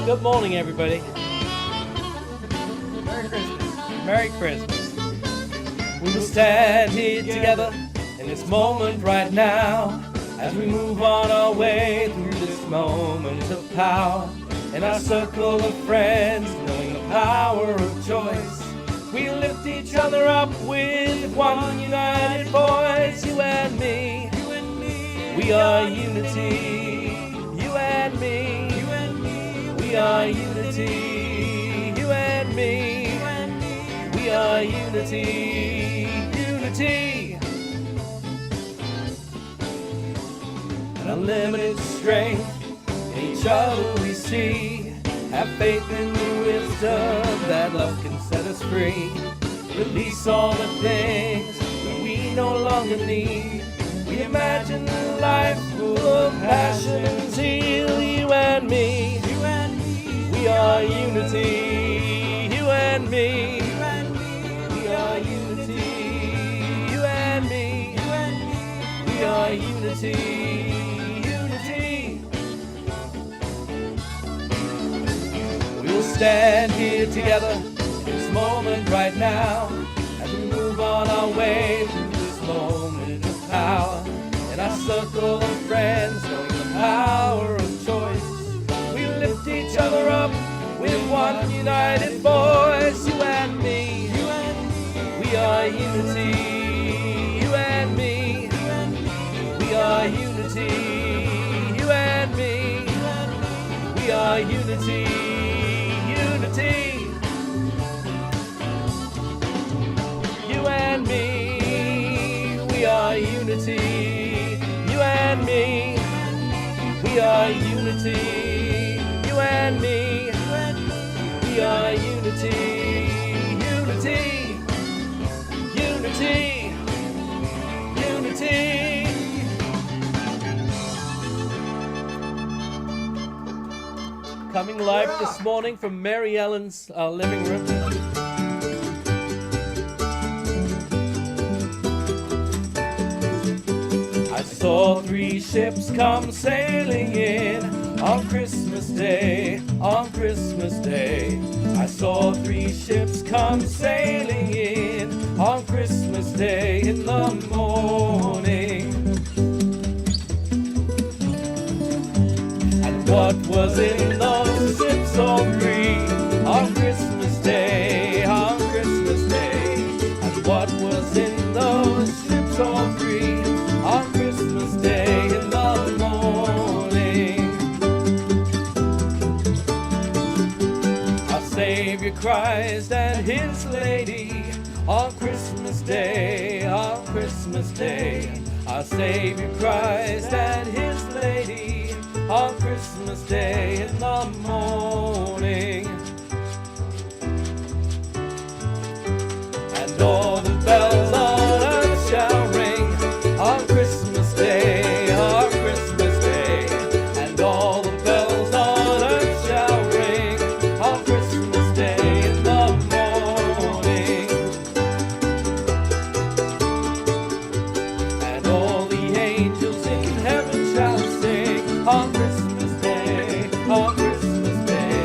Good morning, everybody. Merry Christmas. Merry Christmas. We will stand here together in this moment right now as we move on our way through this moment of power. In our circle of friends, knowing the power of choice, we lift each other up with one united voice. You and me, we are unity. You and me, we are unity. You and me, we are unity. Unity. An unlimited strength in each other we see. Have faith in the wisdom that love can set us free. Release all the things that we no longer need. We imagine a life full of passion and zeal. You and me, we are unity. You and me, we are unity. You and me, we are unity. Unity. We will stand here together in this moment right now as we move on our way through this moment of power. In our circle of friends, knowing the power of choice, we lift each other up with one united voice. You and me, we are unity. You and me, we are unity. You and me, we are unity. Unity. You and me, we are unity. You and me, we are unity. You and me, we are unity. Unity. Unity. Unity. Coming live this morning from Mary Ellen's living room. I saw 3 ships come sailing in on Christmas Day, on Christmas Day. I saw 3 ships come sailing in on Christmas Day in the morning. And what was in those ships all 3 on Christmas Day, on Christmas Day? And what was in those ships all 3 on Christmas Day in the morning? Our Savior Christ and His Lady on Christmas Day, on Christmas Day. Our Savior Christ and His Lady on Christmas Day in the morning. And all the bells on earth shall ring on Christmas Day, on Christmas Day. And all the bells on earth shall ring on Christmas Day in the morning. And all the angels in heaven shall sing on Christmas Day, on Christmas Day.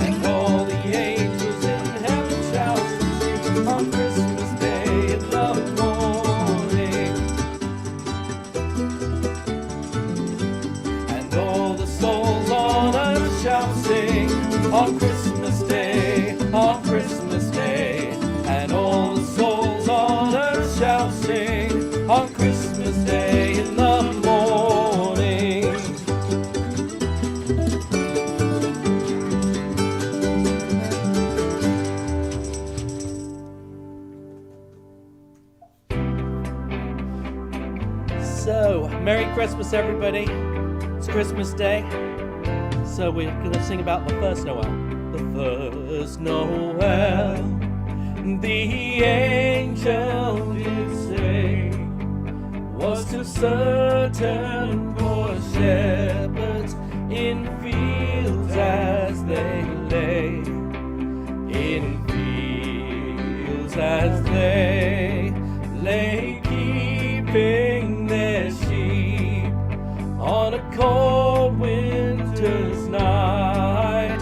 And all the angels in heaven shall sing on Christmas Day in the morning. And all the souls on earth shall sing on Christmas Day, on Christmas Day. And all the souls on earth shall sing on Christmas Day in the morning. So, Merry Christmas, everybody. It's Christmas Day. So we're going to sing about the first Noel. The first Noel, the angel did say, was to certain poor shepherds in fields as they lay, in fields as they lay, keeping their sheep on a cold winter's night.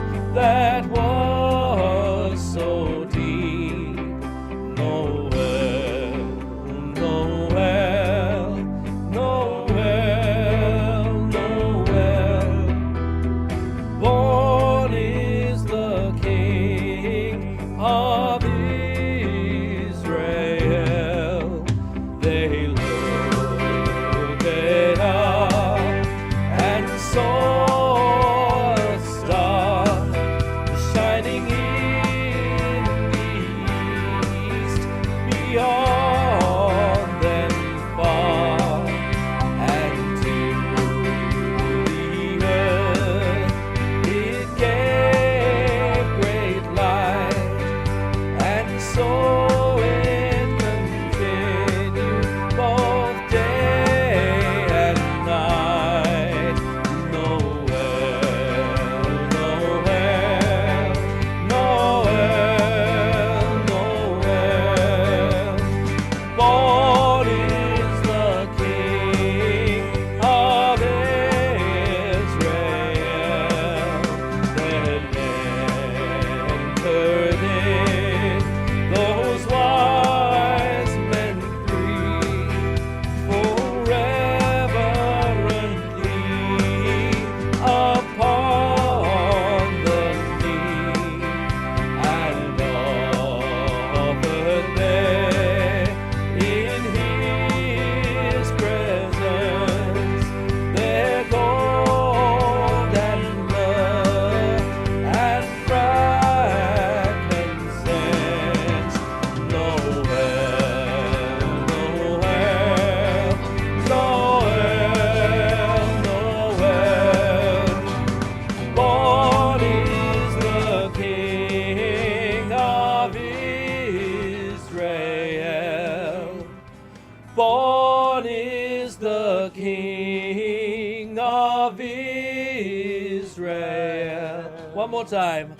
Israel. One more time.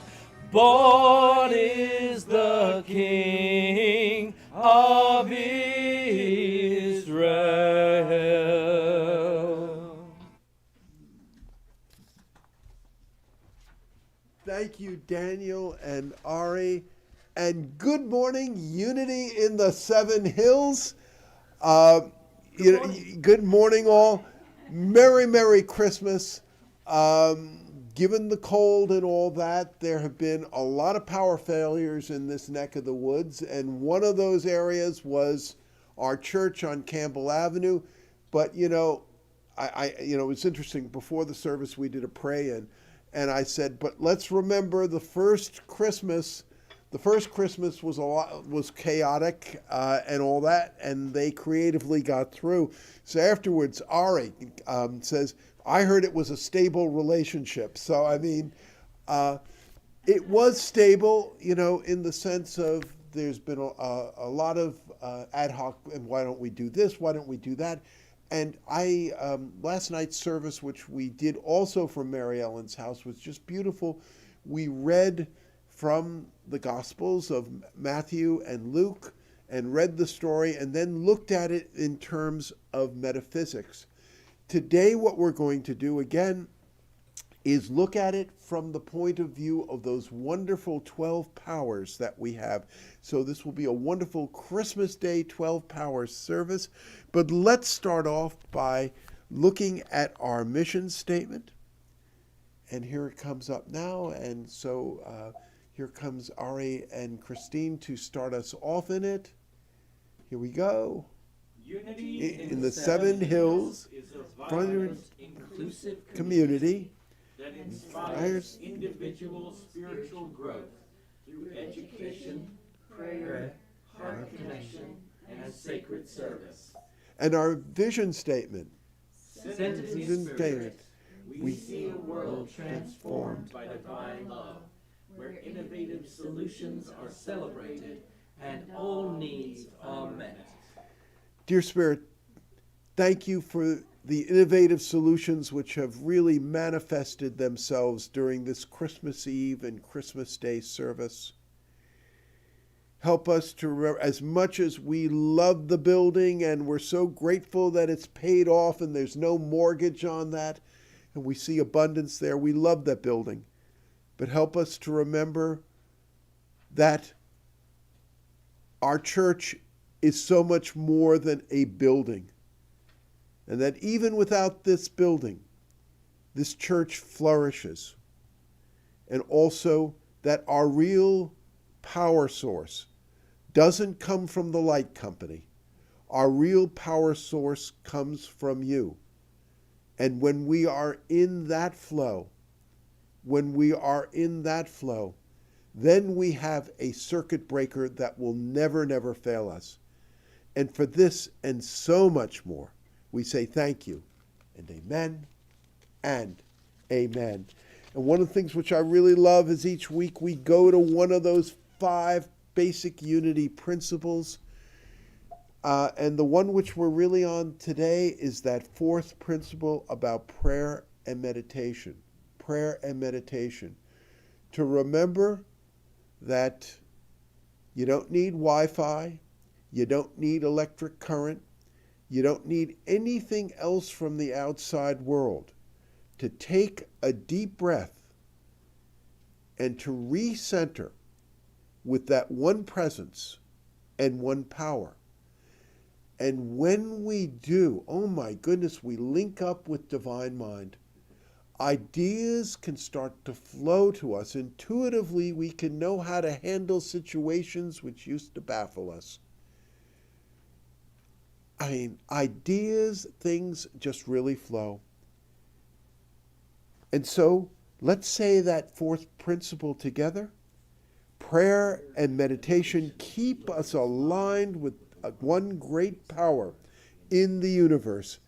Born is the King of Israel. Thank you, Daniel and Ari. And good morning, Unity in the Seven Hills. Good morning, all. Merry, Merry Christmas. Given the cold and all that, there have been a lot of power failures in this neck of the woods, and one of those areas was our church on Campbell Avenue. But it's interesting. Before the service, we did a pray-in, and I said, "But let's remember the first Christmas." The first Christmas was chaotic and all that, and they creatively got through. So afterwards, Ari says, I heard it was a stable relationship. So, it was stable, in the sense of there's been a lot of ad hoc, and why don't we do this? Why don't we do that? And last night's service, which we did also from Mary Ellen's house, was just beautiful. We read from the Gospels of Matthew and Luke and read the story and then looked at it in terms of metaphysics. Today, what we're going to do again is look at it from the point of view of those wonderful 12 powers that we have. So this will be a wonderful Christmas Day 12 Powers service. But let's start off by looking at our mission statement. And here it comes up now. And so here comes Ari and Christine to start us off in it. Here we go. Unity in the Seven Hills is a vibrant, inclusive community that inspires individual spiritual growth through education, prayer, heart connection, and sacred service. And our vision statement. We see a world transformed by divine love, where innovative solutions are celebrated and all needs are met. Dear Spirit, thank you for the innovative solutions which have really manifested themselves during this Christmas Eve and Christmas Day service. Help us to remember, as much as we love the building and we're so grateful that it's paid off and there's no mortgage on that, and we see abundance there, we love that building. But help us to remember that our church is so much more than a building. And that even without this building, this church flourishes. And also that our real power source doesn't come from the light company. Our real power source comes from you. And when we are in that flow, then we have a circuit breaker that will never, never fail us. And for this and so much more, we say thank you, and amen, and amen. And one of the things which I really love is each week we go to one of those 5 basic unity principles. And the one which we're really on today is that 4th principle about prayer and meditation. Prayer and meditation. To remember that you don't need Wi-Fi, you don't need electric current, you don't need anything else from the outside world to take a deep breath and to recenter with that one presence and one power. And when we do, oh my goodness, we link up with Divine Mind. Ideas can start to flow to us. Intuitively, we can know how to handle situations which used to baffle us. Ideas, things just really flow. And so, let's say that 4th principle together. Prayer and meditation keep us aligned with one great power in the universe.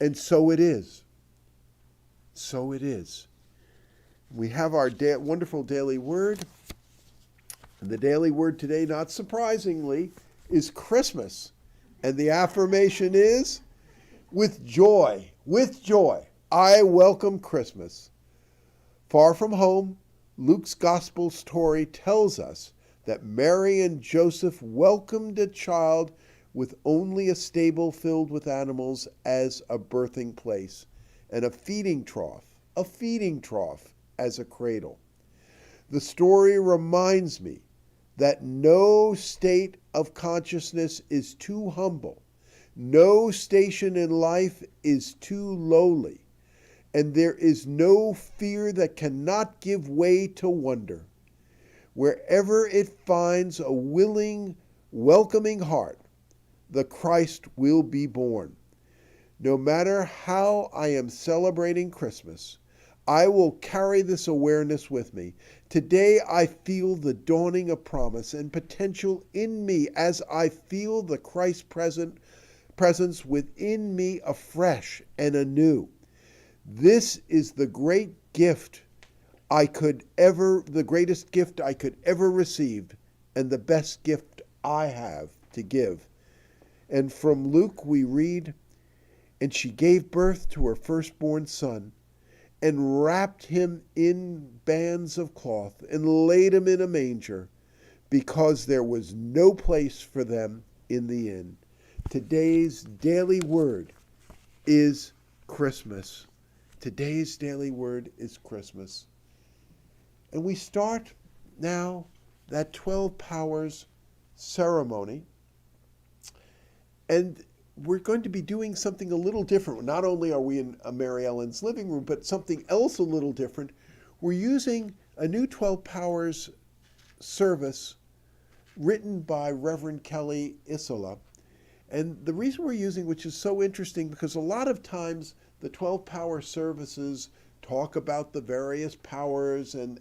And so it is. So it is. We have our wonderful daily word. And the daily word today, not surprisingly, is Christmas. And the affirmation is, with joy, I welcome Christmas. Far from home, Luke's gospel story tells us that Mary and Joseph welcomed a child with only a stable filled with animals as a birthing place, and a feeding trough as a cradle. The story reminds me that no state of consciousness is too humble, no station in life is too lowly, and there is no fear that cannot give way to wonder. Wherever it finds a willing, welcoming heart, the Christ will be born. No matter how I am celebrating Christmas, I will carry this awareness with me. Today I feel the dawning of promise and potential in me as I feel the Christ presence within me afresh and anew. This is the greatest gift I could ever receive, and the best gift I have to give. And from Luke we read, "And she gave birth to her firstborn son, and wrapped him in bands of cloth, and laid him in a manger, because there was no place for them in the inn." Today's daily word is Christmas. Today's daily word is Christmas. And we start now that 12 Powers ceremony. And we're going to be doing something a little different. Not only are we in Mary Ellen's living room, but something else a little different. We're using a new 12 Powers service written by Reverend Kelly Isola. And the reason we're using, which is so interesting, because a lot of times the 12 Power services talk about the various powers and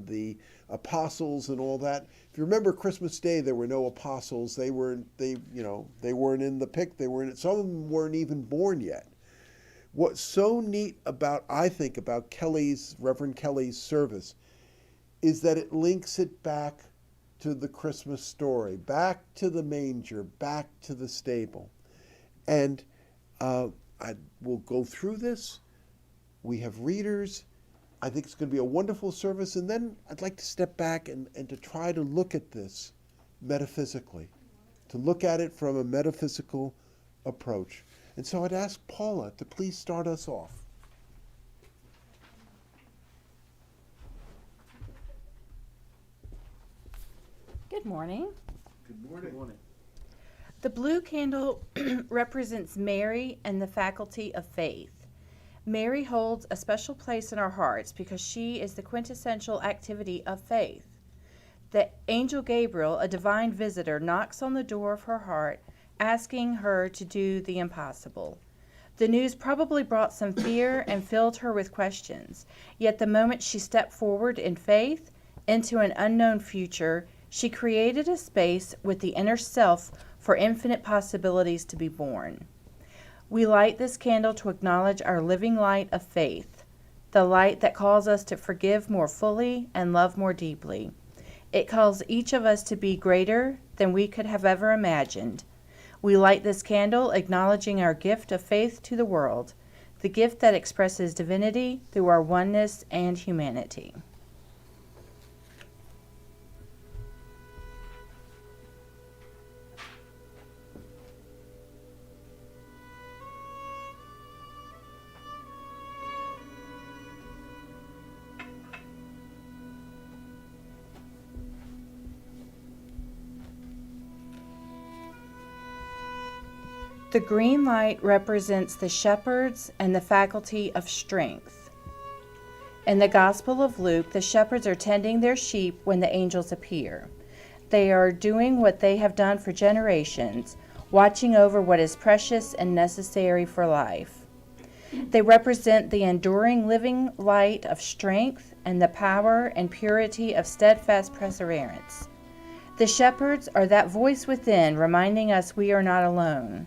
the apostles and all that. If you remember Christmas Day, there were no apostles. They weren't in the pic. Some of them weren't even born yet. What's so neat about Reverend Kelly's service is that it links it back to the Christmas story, back to the manger, back to the stable. And I will go through this. We have readers. I think it's going to be a wonderful service. And then I'd like to step back and to try to look at this metaphysically, to look at it from a metaphysical approach. And so I'd ask Paula to please start us off. Good morning. Good morning. Good morning. The blue candle represents Mary and the faculty of faith. Mary holds a special place in our hearts because she is the quintessential activity of faith. The angel Gabriel, a divine visitor, knocks on the door of her heart, asking her to do the impossible. The news probably brought some fear and filled her with questions. Yet the moment she stepped forward in faith into an unknown future, she created a space with the inner self for infinite possibilities to be born. We light this candle to acknowledge our living light of faith, the light that calls us to forgive more fully and love more deeply. It calls each of us to be greater than we could have ever imagined. We light this candle acknowledging our gift of faith to the world, the gift that expresses divinity through our oneness and humanity. The green light represents the shepherds and the faculty of strength. In the Gospel of Luke, the shepherds are tending their sheep when the angels appear. They are doing what they have done for generations, watching over what is precious and necessary for life. They represent the enduring living light of strength and the power and purity of steadfast perseverance. The shepherds are that voice within reminding us we are not alone.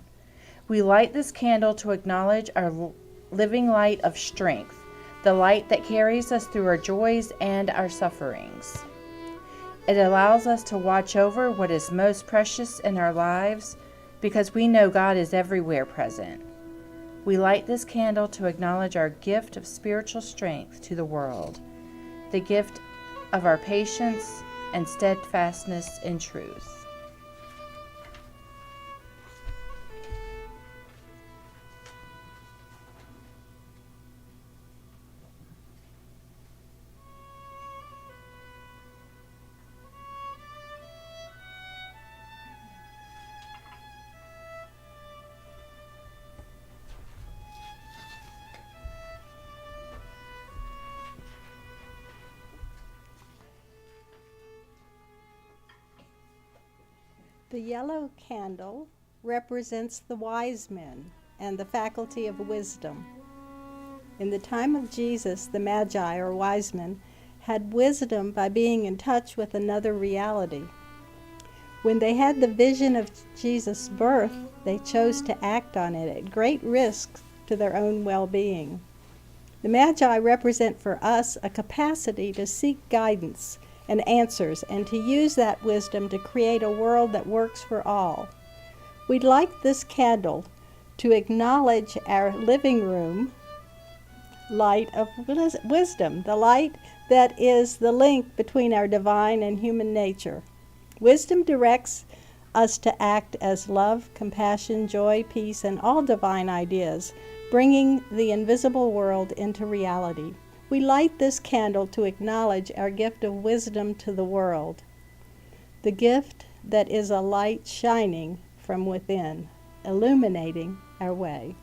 We light this candle to acknowledge our living light of strength, the light that carries us through our joys and our sufferings. It allows us to watch over what is most precious in our lives because we know God is everywhere present. We light this candle to acknowledge our gift of spiritual strength to the world, the gift of our patience and steadfastness in truth. The yellow candle represents the wise men and the faculty of wisdom. In the time of Jesus, the Magi, or wise men, had wisdom by being in touch with another reality. When they had the vision of Jesus' birth, they chose to act on it at great risk to their own well-being. The Magi represent for us a capacity to seek guidance and answers, and to use that wisdom to create a world that works for all. We'd like this candle to acknowledge our living room light of wisdom, the light that is the link between our divine and human nature. Wisdom directs us to act as love, compassion, joy, peace, and all divine ideas, bringing the invisible world into reality. We light this candle to acknowledge our gift of wisdom to the world, the gift that is a light shining from within, illuminating our way.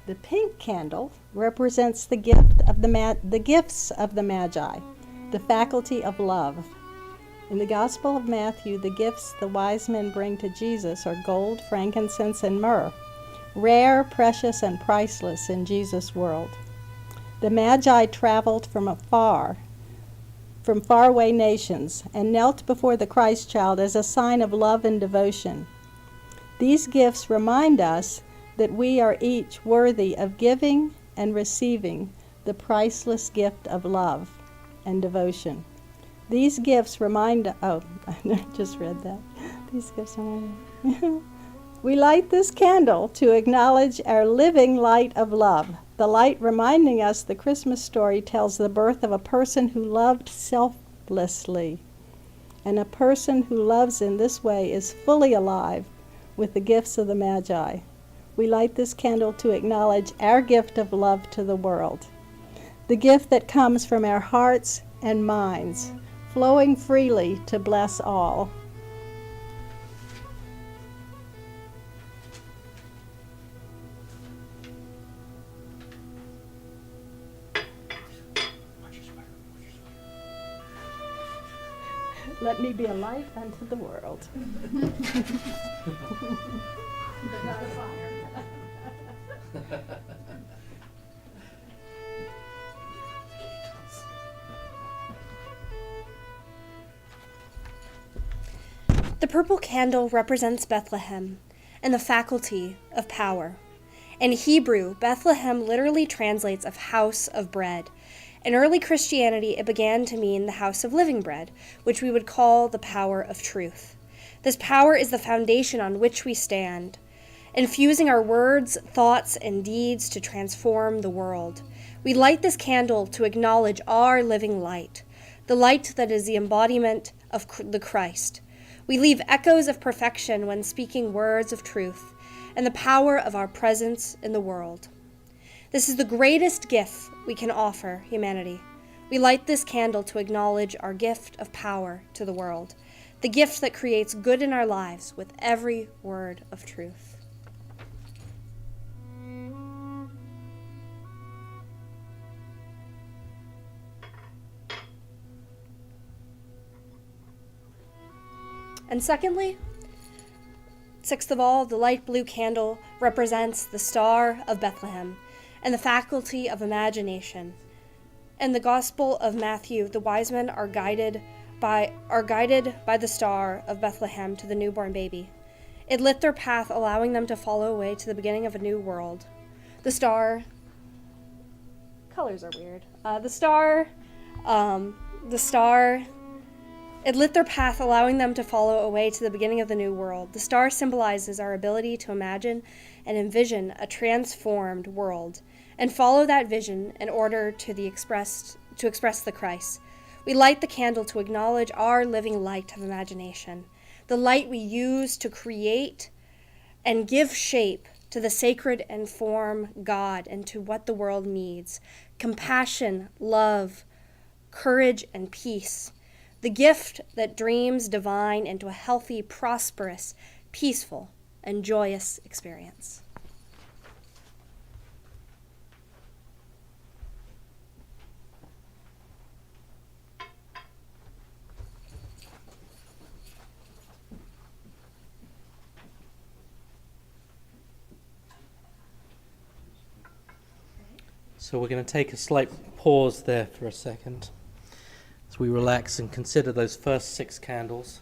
The pink candle represents the gifts of the Magi, the faculty of love. In the Gospel of Matthew, the gifts the wise men bring to Jesus are gold, frankincense, and myrrh, rare, precious, and priceless in Jesus' world. The Magi traveled from faraway nations, and knelt before the Christ child as a sign of love and devotion. These gifts remind us that we are each worthy of giving and receiving the priceless gift of love and devotion. These gifts remind I just read that. These gifts remind We light this candle to acknowledge our living light of love. The light reminding us the Christmas story tells the birth of a person who loved selflessly. And a person who loves in this way is fully alive with the gifts of the Magi. We light this candle to acknowledge our gift of love to the world, the gift that comes from our hearts and minds, flowing freely to bless all. Let me be a light unto the world. The purple candle represents Bethlehem and the faculty of power. In Hebrew, Bethlehem literally translates of house of bread. In early Christianity, it began to mean the house of living bread, which we would call the power of truth. This power is the foundation on which we stand, infusing our words, thoughts, and deeds to transform the world. We light this candle to acknowledge our living light, the light that is the embodiment of the Christ. We leave echoes of perfection when speaking words of truth and the power of our presence in the world. This is the greatest gift we can offer humanity. We light this candle to acknowledge our gift of power to the world, the gift that creates good in our lives with every word of truth. And secondly, sixth of all, the light blue candle represents the Star of Bethlehem and the faculty of imagination. In the Gospel of Matthew, the wise men are guided are guided by the star of Bethlehem to the newborn baby. It lit their path, allowing them to follow away to the beginning of a new world. The star, colors are weird. It lit their path, allowing them to follow away to the beginning of the new world. The star symbolizes our ability to imagine and envision a transformed world and follow that vision in order to express the Christ. We light the candle to acknowledge our living light of imagination, the light we use to create and give shape to the sacred and form God and to what the world needs: compassion, love, courage, and peace. The gift that dreams divine into a healthy, prosperous, peaceful, and joyous experience. So we're going to take a slight pause there for a second as we relax and consider those first 6 candles.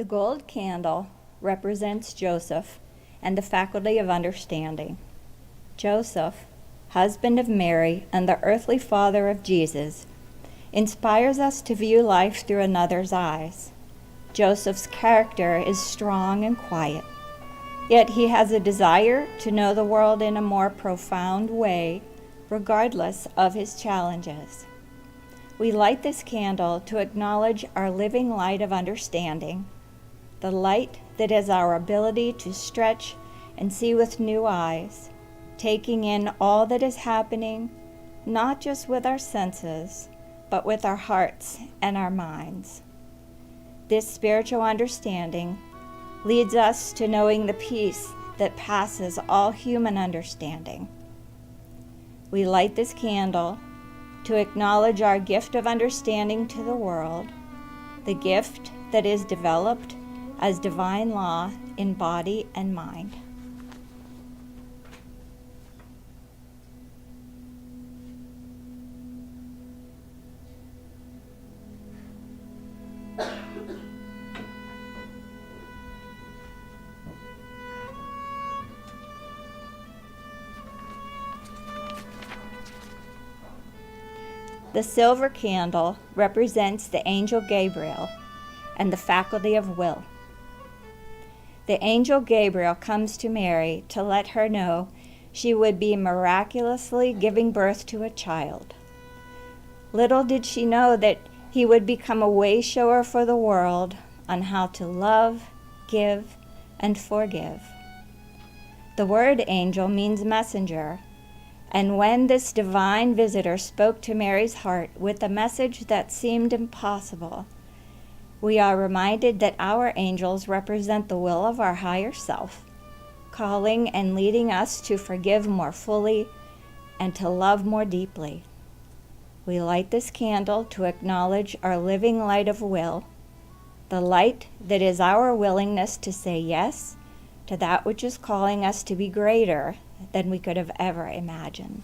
The gold candle represents Joseph and the faculty of understanding. Joseph, husband of Mary and the earthly father of Jesus, inspires us to view life through another's eyes. Joseph's character is strong and quiet, yet he has a desire to know the world in a more profound way, regardless of his challenges. We light this candle to acknowledge our living light of understanding, the light that is our ability to stretch and see with new eyes, taking in all that is happening, not just with our senses, but with our hearts and our minds. This spiritual understanding leads us to knowing the peace that passes all human understanding. We light this candle to acknowledge our gift of understanding to the world, the gift that is developed as divine law in body and mind. The silver candle represents the angel Gabriel and the faculty of will. The angel Gabriel comes to Mary to let her know she would be miraculously giving birth to a child. Little did she know that he would become a way-shower for the world on how to love, give, and forgive. The word angel means messenger, and when this divine visitor spoke to Mary's heart with a message that seemed impossible, we are reminded that our angels represent the will of our higher self, calling and leading us to forgive more fully and to love more deeply. We light this candle to acknowledge our living light of will, the light that is our willingness to say yes to that which is calling us to be greater than we could have ever imagined.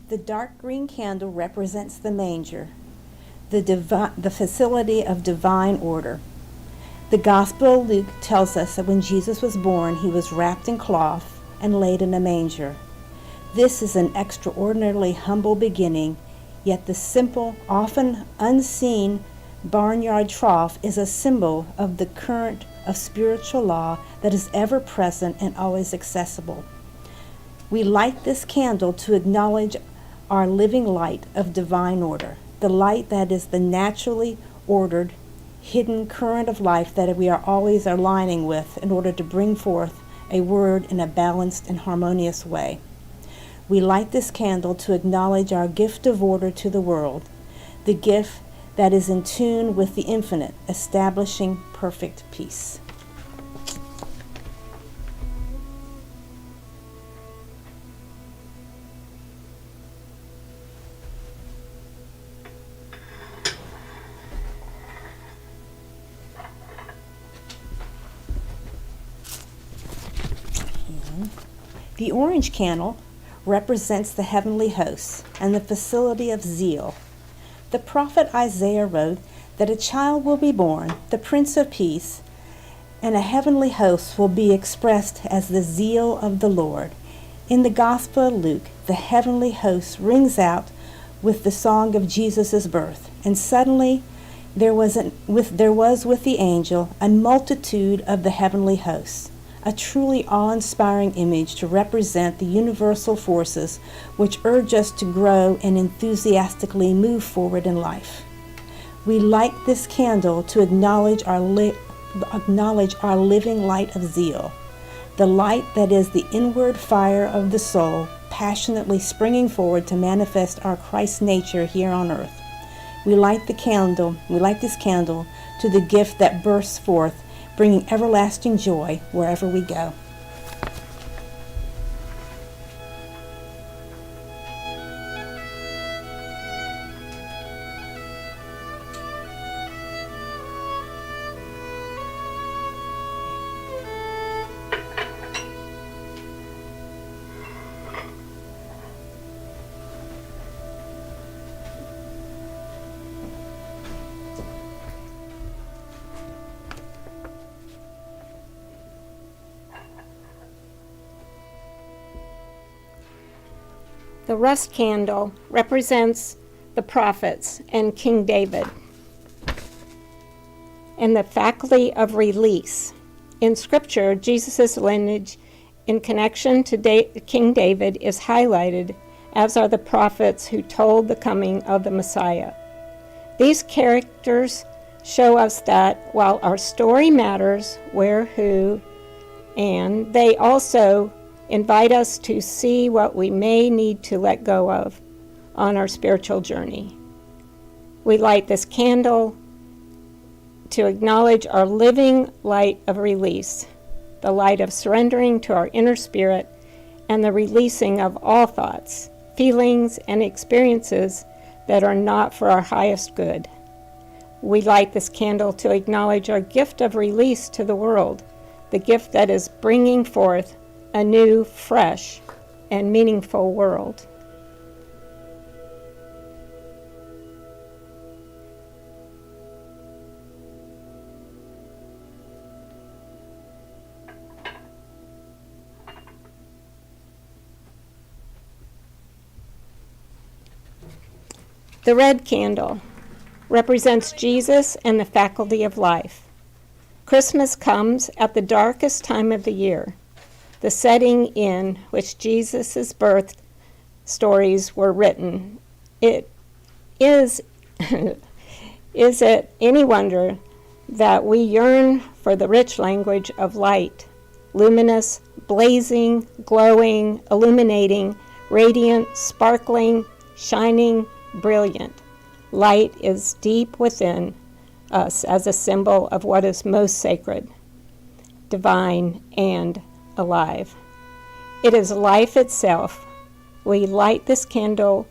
The dark green candle represents the manger, the facility of divine order. The Gospel of Luke tells us that when Jesus was born, he was wrapped in cloth and laid in a manger. This is an extraordinarily humble beginning, yet the simple, often unseen barnyard trough is a symbol of the current of spiritual law that is ever present and always accessible. We light this candle to acknowledge our living light of divine order, the light that is the naturally ordered, hidden current of life that we are always aligning with in order to bring forth a word in a balanced and harmonious way. We light this candle to acknowledge our gift of order to the world, the gift that is in tune with the infinite, establishing perfect peace. The orange candle represents the heavenly hosts and the facility of zeal. The prophet Isaiah wrote that a child will be born, the Prince of Peace, and a heavenly host will be expressed as the zeal of the Lord. In the Gospel of Luke, the heavenly host rings out with the song of Jesus' birth, and suddenly there was with the angel a multitude of the heavenly hosts, a truly awe-inspiring image to represent the universal forces which urge us to grow and enthusiastically move forward in life. We light this candle to acknowledge our living light of zeal, the light that is the inward fire of the soul, passionately springing forward to manifest our Christ nature here on earth. We light this candle to the gift that bursts forth, bringing everlasting joy wherever we go. The rust candle represents the prophets and King David, and the faculty of release. In Scripture, Jesus' lineage in connection to King David is highlighted, as are the prophets who told the coming of the Messiah. These characters show us that while our story matters, where, who, and they also invite us to see what we may need to let go of on our spiritual journey. We light this candle to acknowledge our living light of release, the light of surrendering to our inner spirit and the releasing of all thoughts, feelings, and experiences that are not for our highest good. We light this candle to acknowledge our gift of release to the world, the gift that is bringing forth a new, fresh, and meaningful world. The red candle represents Jesus and the faculty of life. Christmas comes at the darkest time of the year, the setting in which Jesus' birth stories were written. It is it any wonder that we yearn for the rich language of light, luminous, blazing, glowing, illuminating, radiant, sparkling, shining, brilliant. Light is deep within us as a symbol of what is most sacred, divine, and alive. It is life itself. We light this candle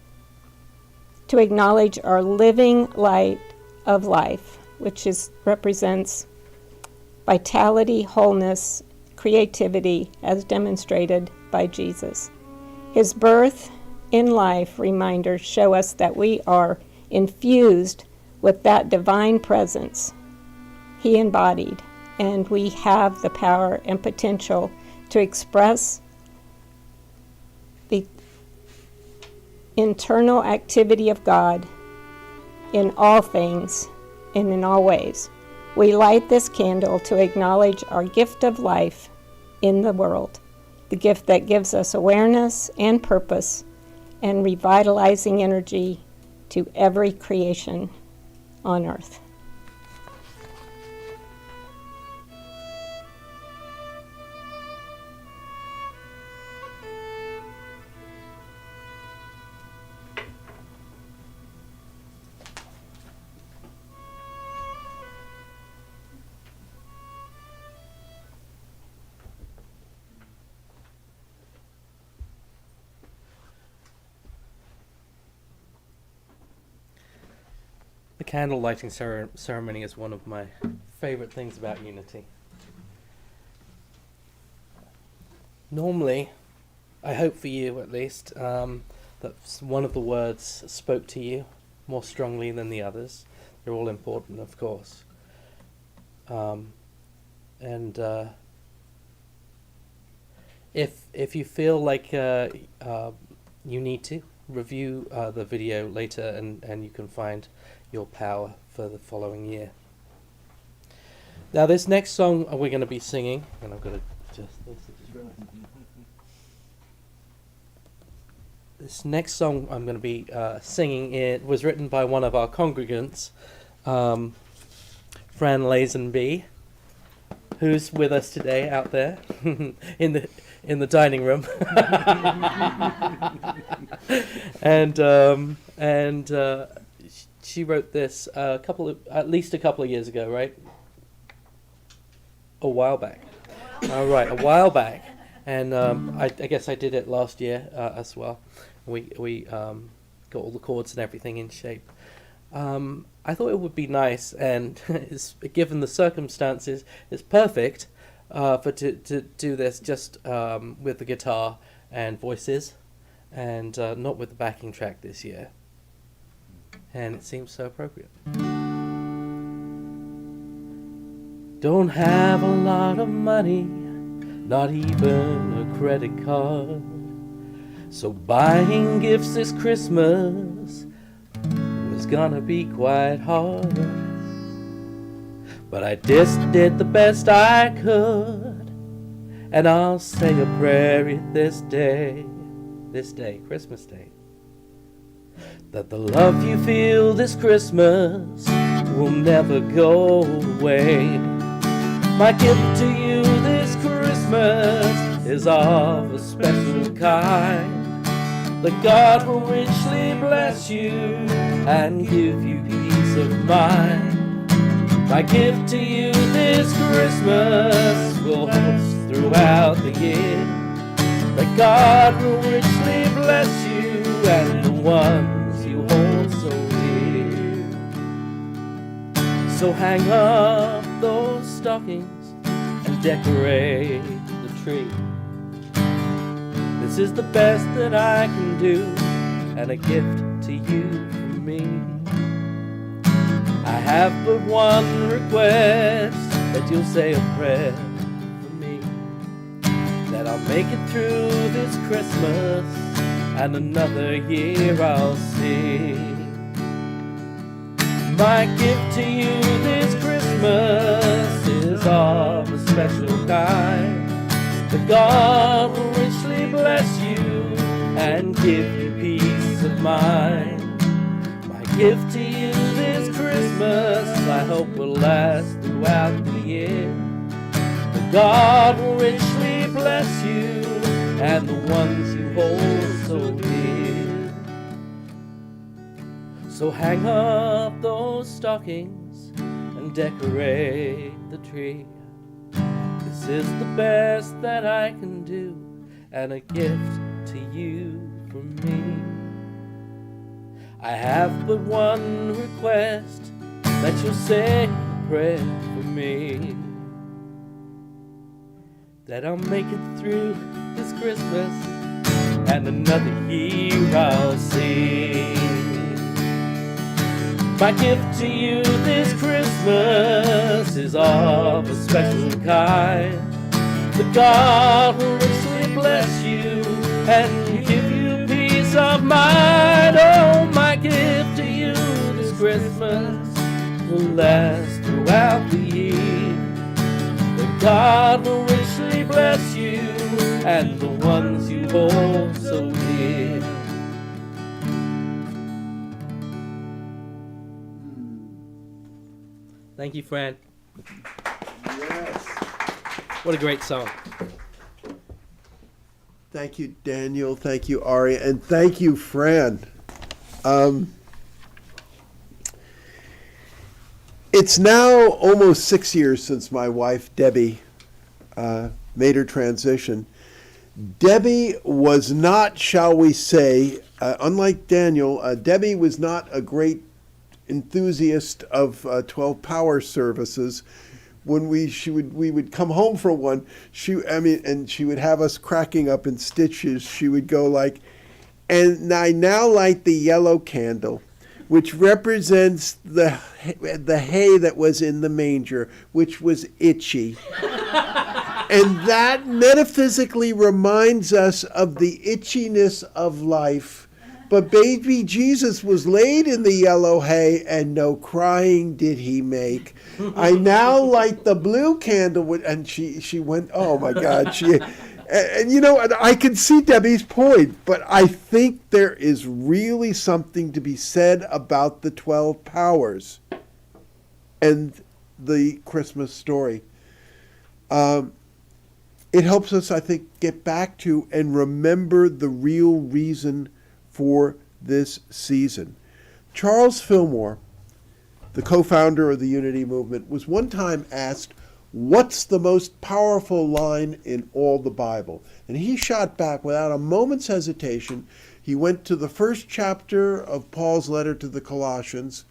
to acknowledge our living light of life, which represents vitality, wholeness, creativity, as demonstrated by Jesus. His birth in life reminders show us that we are infused with that divine presence he embodied, and we have the power and potential to express the internal activity of God in all things and in all ways. We light this candle to acknowledge our gift of life in the world, the gift that gives us awareness and purpose and revitalizing energy to every creation on earth. The candle lighting ceremony is one of my favorite things about Unity. Normally, I hope for you at least, that one of the words spoke to you more strongly than the others. They're all important, of course. If you feel like you need to, review the video later and you can find your power for the following year. Now this next song we're going to be singing, and I'm going to this next song I'm going to be singing, it was written by one of our congregants, Fran Lazenby, who's with us today out there in the dining room. and she wrote this at least a couple of years ago, right? A while back. All right, a while back. And I guess I did it last year as well. We got all the chords and everything in shape. I thought it would be nice, and given the circumstances, it's perfect to do this just with the guitar and voices, and not with the backing track this year. And it seems so appropriate. Don't have a lot of money, not even a credit card, So buying gifts this Christmas was gonna be quite hard, but I just did the best I could, and I'll say a prayer this day, Christmas Day, that the love you feel this Christmas will never go away. My gift to you this Christmas is of a special kind, that God will richly bless you and give you peace of mind. My gift to you this Christmas will host throughout the year, that God will richly bless you and the ones you hold so dear. So hang up those stockings and decorate the tree. This is the best that I can do, and a gift to you from me. I have but one request, that you'll say a prayer for me, that I'll make it through this Christmas and another year I'll see. My gift to you this Christmas is of a special kind, that God will richly bless you and give you peace of mind. My gift to you this Christmas I hope will last throughout the year, that God will richly bless you and the ones you hold so dear. So hang up those stockings and decorate the tree. This is the best that I can do, and a gift to you from me. I have but one request, that you'll say a prayer for me, that I'll make it through this Christmas and another year I'll see. My gift to you this Christmas is of a special kind, that God will richly bless you and give you peace of mind. Oh, my gift to you this Christmas will last throughout the year, that God will richly bless you and the ones you hold so dear. Thank you, Fran. Yes. What a great song. Thank you, Daniel. Thank you, Ari. And thank you, Fran. It's now almost 6 years since my wife, Debbie, made her transition. Debbie was not, shall we say, unlike Daniel, Debbie was not a great enthusiast of 12 power services. When we would come home from one, and she would have us cracking up in stitches. She would go like, and I now light the yellow candle, which represents the hay that was in the manger, which was itchy. And that metaphysically reminds us of the itchiness of life. But baby Jesus was laid in the yellow hay, and no crying did he make. I now light the blue candle, and she went, oh my God. And you know, I can see Debbie's point, but I think there is really something to be said about the 12 powers and the Christmas story. It helps us, I think, get back to and remember the real reason for this season. Charles Fillmore, the co-founder of the Unity Movement, was one time asked, what's the most powerful line in all the Bible? And he shot back without a moment's hesitation. He went to the first chapter of Paul's letter to the Colossians,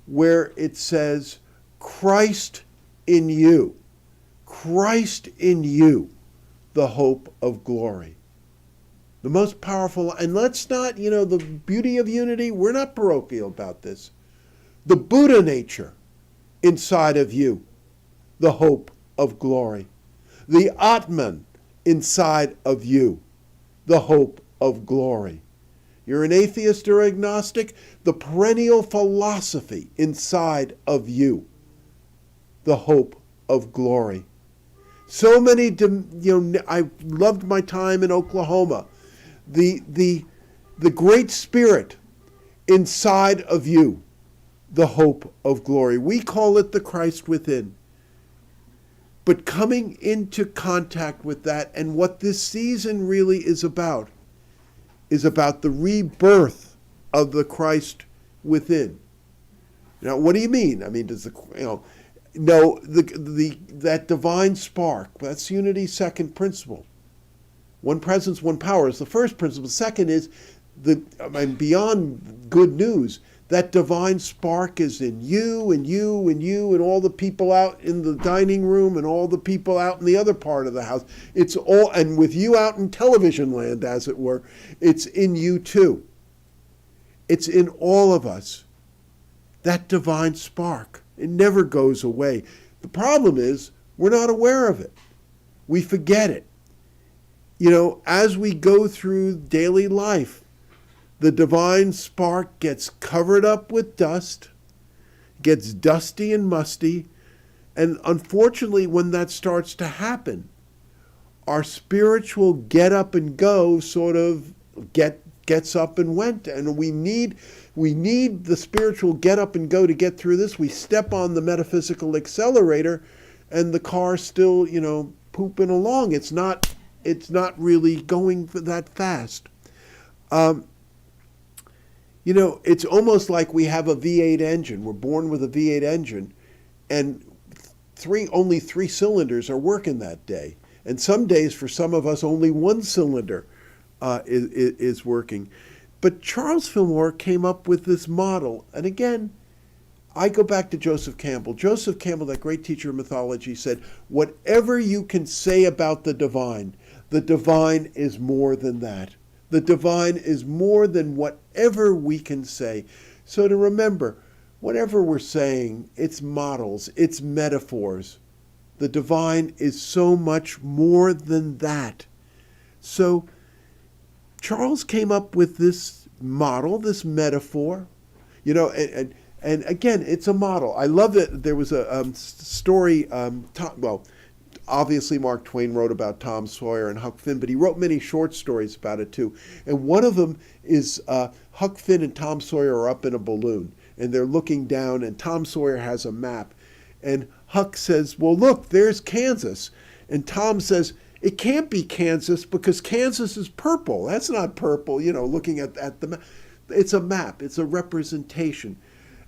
where it says, Christ in you, the hope of glory. The most powerful, and let's not, the beauty of unity, we're not parochial about this. The Buddha nature inside of you, the hope of glory. The Atman inside of you, the hope of glory. You're an atheist or agnostic, the perennial philosophy inside of you, the hope of glory. So many, I loved my time in Oklahoma. The great spirit inside of you, the hope of glory. We call it the Christ within. But coming into contact with that, and what this season really is about the rebirth of the Christ within. Now, what do you mean? I mean, does that divine spark, that's unity's second principle. One presence, one power is the first principle. Second is beyond good news. That divine spark is in you and you and you and all the people out in the dining room and all the people out in the other part of the house. It's all, and with you out in television land, as it were, it's in you too. It's in all of us. That divine spark. It never goes away. The problem is we're not aware of it. We forget it. As we go through daily life, the divine spark gets covered up with dust, gets dusty and musty, and unfortunately, when that starts to happen, our spiritual get up and go sort of gets up and went, and we need the spiritual get up and go to get through this. We step on the metaphysical accelerator, and the car's still, pooping along. It's not really going that fast. It's almost like we have a V8 engine. We're born with a V8 engine, and only three cylinders are working that day. And some days, for some of us, only one cylinder is working. But Charles Fillmore came up with this model. And again, I go back to Joseph Campbell. Joseph Campbell, that great teacher of mythology, said, whatever you can say about the divine is more than that. The divine is more than whatever we can say. So to remember, whatever we're saying, it's models, it's metaphors. The divine is so much more than that. So Charles came up with this model, this metaphor, and again, it's a model. I love that there was a story, obviously, Mark Twain wrote about Tom Sawyer and Huck Finn, but he wrote many short stories about it too. And one of them is Huck Finn and Tom Sawyer are up in a balloon, and they're looking down, and Tom Sawyer has a map. And Huck says, well, look, there's Kansas. And Tom says, it can't be Kansas because Kansas is purple. That's not purple, looking at the map. It's a map. It's a representation.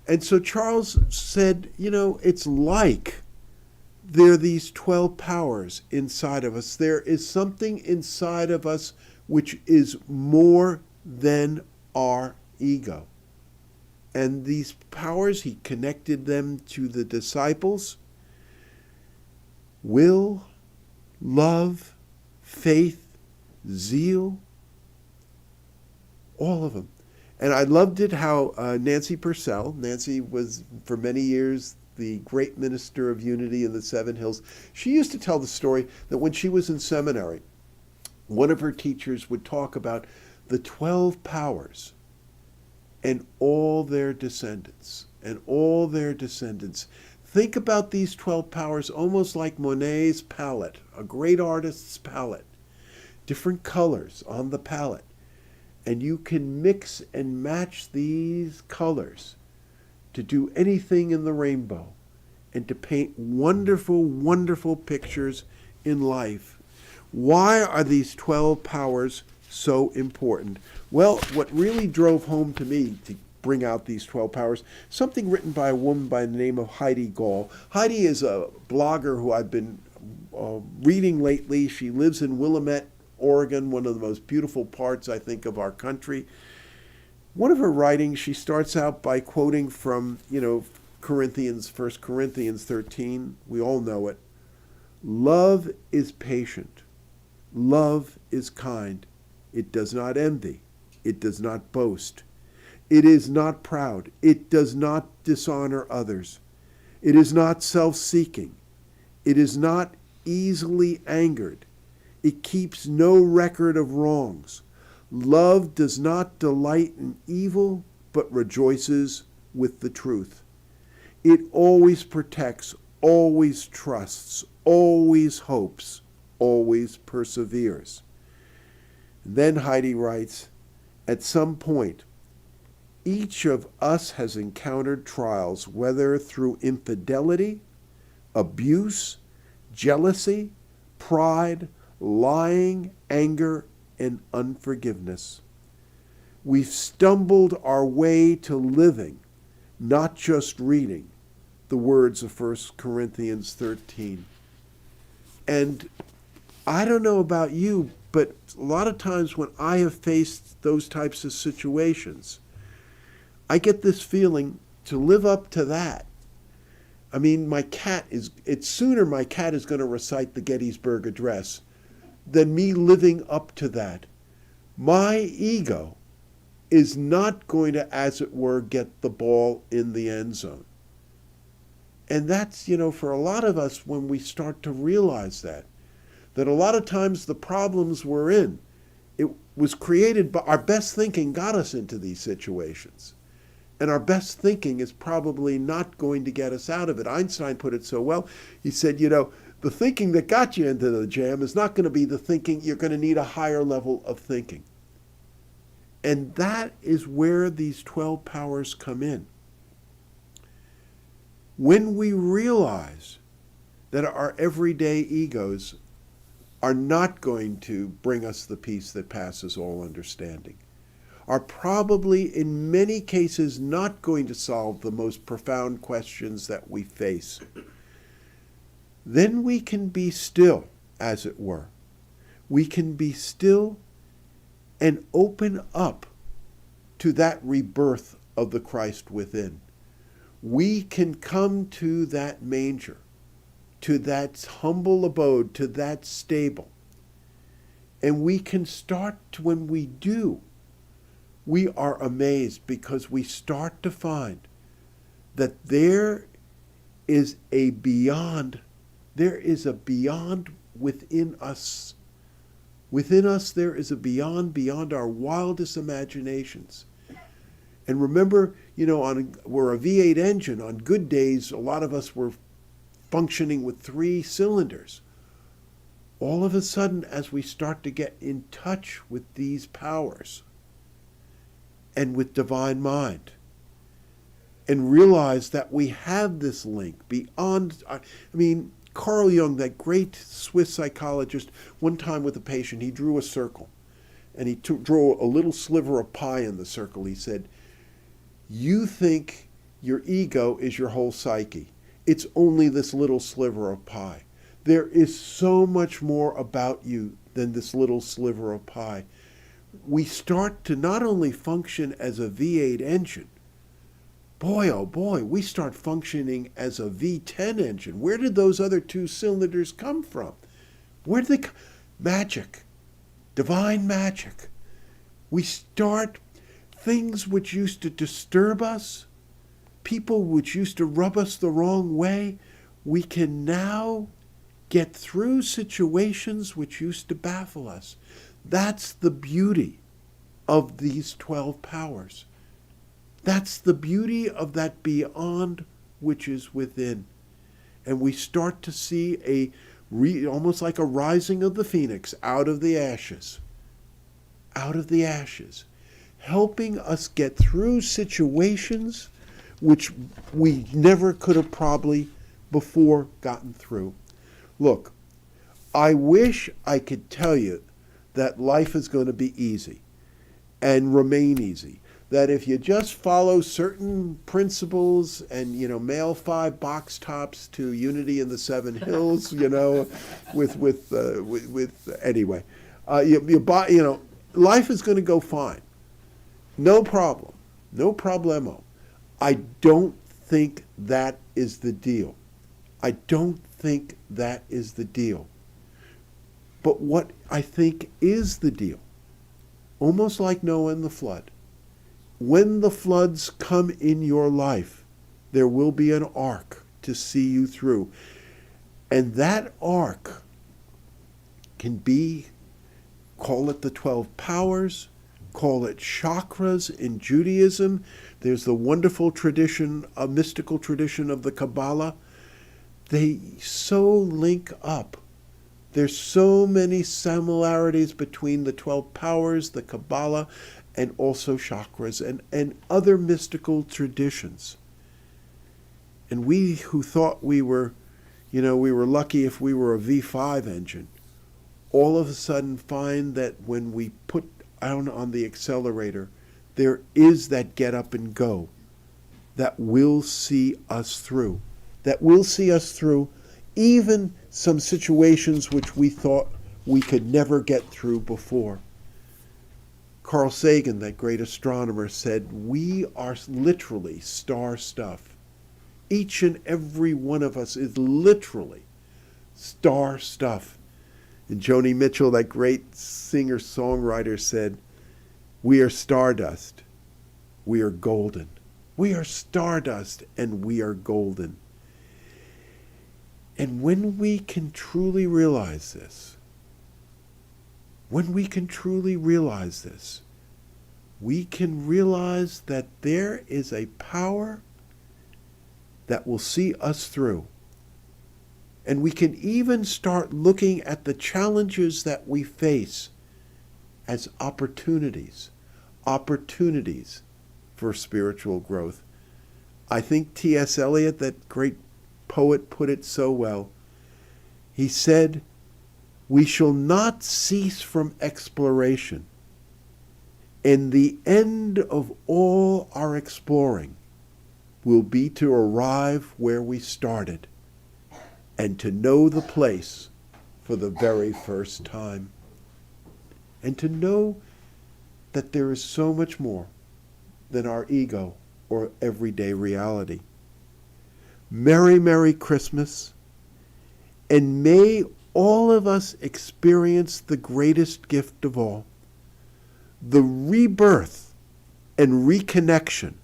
And so Charles said, it's like there are these 12 powers inside of us. There is something inside of us which is more than our ego. And these powers, he connected them to the disciples. Will, love, faith, zeal, all of them. And I loved it how Nancy Purcell, Nancy was for many years the great minister of unity in the Seven Hills. She used to tell the story that when she was in seminary, one of her teachers would talk about the 12 powers and all their descendants, Think about these 12 powers almost like Monet's palette, a great artist's palette. Different colors on the palette. And you can mix and match these colors to do anything in the rainbow and to paint wonderful, wonderful pictures in life. Why are these 12 powers so important? Well, what really drove home to me to bring out these 12 powers, something written by a woman by the name of Heidi Gall. Heidi is a blogger who I've been reading lately. She lives in Willamette, Oregon, one of the most beautiful parts, I think, of our country. One of her writings, she starts out by quoting from, 1 Corinthians 13. We all know it. Love is patient. Love is kind. It does not envy. It does not boast. It is not proud. It does not dishonor others. It is not self-seeking. It is not easily angered. It keeps no record of wrongs. Love does not delight in evil, but rejoices with the truth. It always protects, always trusts, always hopes, always perseveres. And then Heidi writes, at some point, each of us has encountered trials, whether through infidelity, abuse, jealousy, pride, lying, anger, and unforgiveness. We've stumbled our way to living, not just reading, the words of 1 Corinthians 13. And I don't know about you, but a lot of times when I have faced those types of situations, I get this feeling to live up to that. I mean, it's sooner my cat is going to recite the Gettysburg Address than me living up to that. My ego is not going to, as it were, get the ball in the end zone. And that's, for a lot of us, when we start to realize that a lot of times the problems we're in, it was created by our best thinking got us into these situations. And our best thinking is probably not going to get us out of it. Einstein put it so well. He said, the thinking that got you into the jam is not going to be the thinking. You're going to need a higher level of thinking. And that is where these 12 powers come in. When we realize that our everyday egos are not going to bring us the peace that passes all understanding, are probably in many cases not going to solve the most profound questions that we face, then we can be still, as it were. We can be still and open up to that rebirth of the Christ within. We can come to that manger, to that humble abode, to that stable. And we can start to, when we do, we are amazed because we start to find that there is a beyond within us. Within us there is a beyond our wildest imaginations. And remember, we're a V8 engine. On good days, a lot of us were functioning with 3 cylinders. All of a sudden, as we start to get in touch with these powers and with divine mind, and realize that we have this link beyond, Carl Jung, that great Swiss psychologist, one time with a patient, he drew a circle, and he drew a little sliver of pie in the circle. He said, you think your ego is your whole psyche. It's only this little sliver of pie. There is so much more about you than this little sliver of pie. We start to not only function as a V8 engine, boy, oh boy, we start functioning as a V10 engine. Where did those other 2 cylinders come from? Where did they come? Magic. Divine magic. We start things which used to disturb us, people which used to rub us the wrong way, we can now get through situations which used to baffle us. That's the beauty of these 12 powers. That's the beauty of that beyond which is within. And we start to see almost like a rising of the phoenix out of the ashes. Out of the ashes. Helping us get through situations which we never could have probably before gotten through. Look, I wish I could tell you that life is going to be easy and remain easy. That if you just follow certain principles and, mail 5 box tops to Unity in the 7 Hills, anyway, life is going to go fine. No problem. No problemo. I don't think that is the deal. I don't think that is the deal. But what I think is the deal, almost like Noah and the flood, when the floods come in your life, there will be an ark to see you through. And that ark can be, call it the 12 powers, call it chakras in Judaism. There's the wonderful tradition, a mystical tradition of the Kabbalah. They so link up. There's so many similarities between the 12 powers, the Kabbalah, and also chakras and other mystical traditions. And we who thought we were lucky if we were a V5 engine, all of a sudden find that when we put down on the accelerator, there is that get up and go that will see us through. That will see us through even some situations which we thought we could never get through before. Carl Sagan, that great astronomer, said, "We are literally star stuff." Each and every one of us is literally star stuff. And Joni Mitchell, that great singer-songwriter, said, "We are stardust. We are golden." We are stardust and we are golden. And when we can truly realize this, we can realize that there is a power that will see us through. And we can even start looking at the challenges that we face as opportunities for spiritual growth. I think T.S. Eliot, that great poet, put it so well. He said, "We shall not cease from exploration, and the end of all our exploring will be to arrive where we started and to know the place for the very first time, and to know that there is so much more than our ego or everyday reality." Merry, Merry Christmas, and may all of us experience the greatest gift of all, the rebirth and reconnection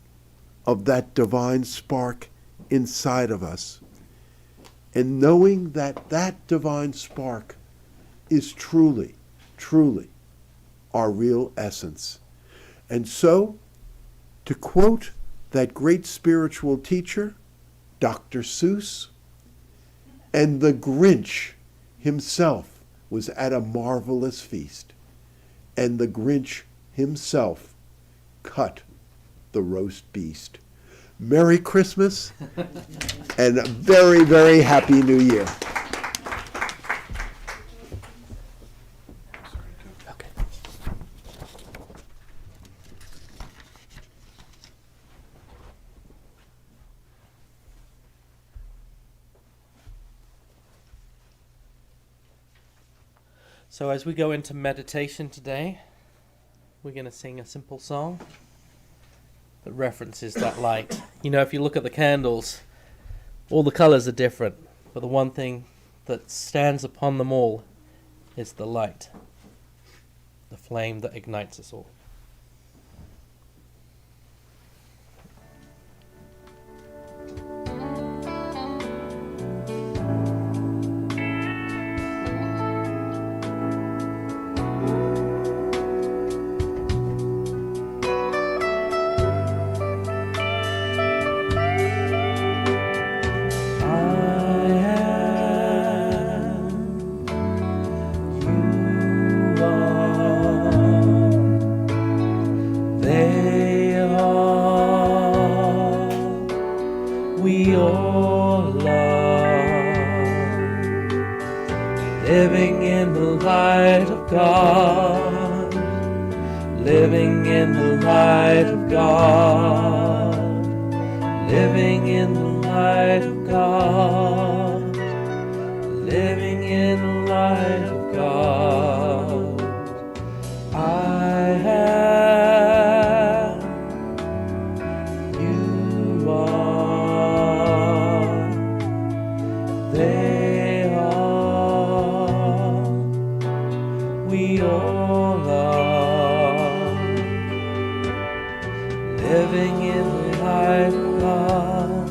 of that divine spark inside of us, and knowing that that divine spark is truly, truly our real essence. And so, to quote that great spiritual teacher, Dr. Seuss, "And the Grinch himself was at a marvelous feast, and the Grinch himself cut the roast beast." Merry Christmas and a very, very happy New Year. So as we go into meditation today, we're going to sing a simple song that references that light. You know, if you look at the candles, all the colors are different, but the one thing that stands upon them all is the light, the flame that ignites us all. We all love living in the light of God, living in the light of God, living in the light of God, living in the light of God. I am, you are, they are, we all are, living in the light of God,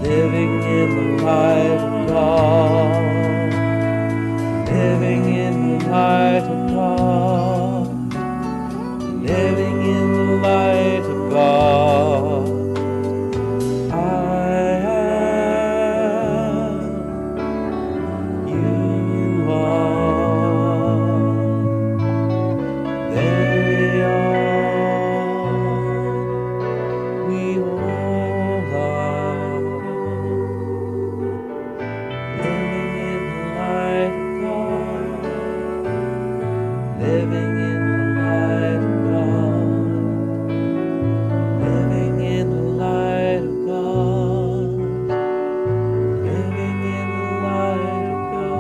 living in the light of God, living in the light of God, we all are. Living in the light of God. Living in the light of God. Living in the light of God. Living in the light of God.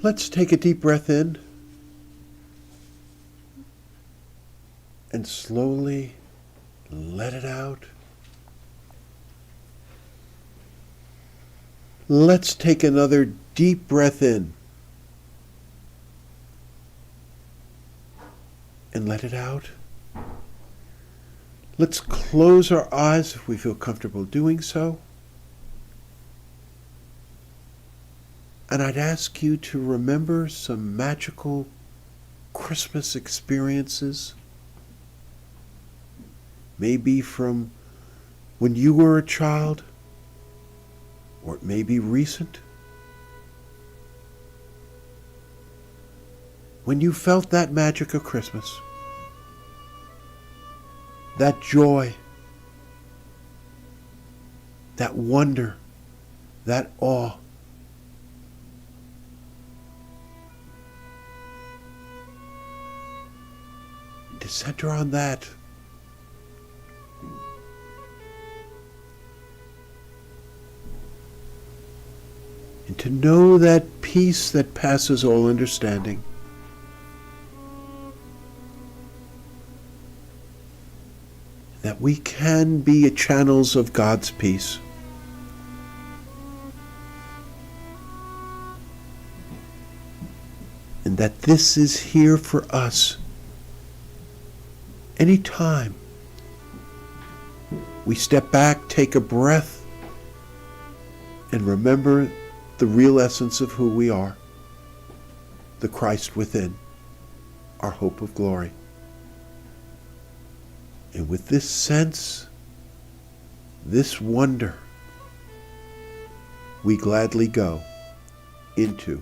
Let's take a deep breath in and slowly let it out. Let's take another deep breath in and let it out. Let's close our eyes if we feel comfortable doing so. And I'd ask you to remember some magical Christmas experiences. Maybe from when you were a child, or it may be recent. When you felt that magic of Christmas, that joy, that wonder, that awe. To center on that. And to know that peace that passes all understanding. That we can be channels of God's peace. And that this is here for us. Anytime we step back, take a breath, and remember the real essence of who we are, the Christ within, our hope of glory. And with this sense, this wonder, we gladly go into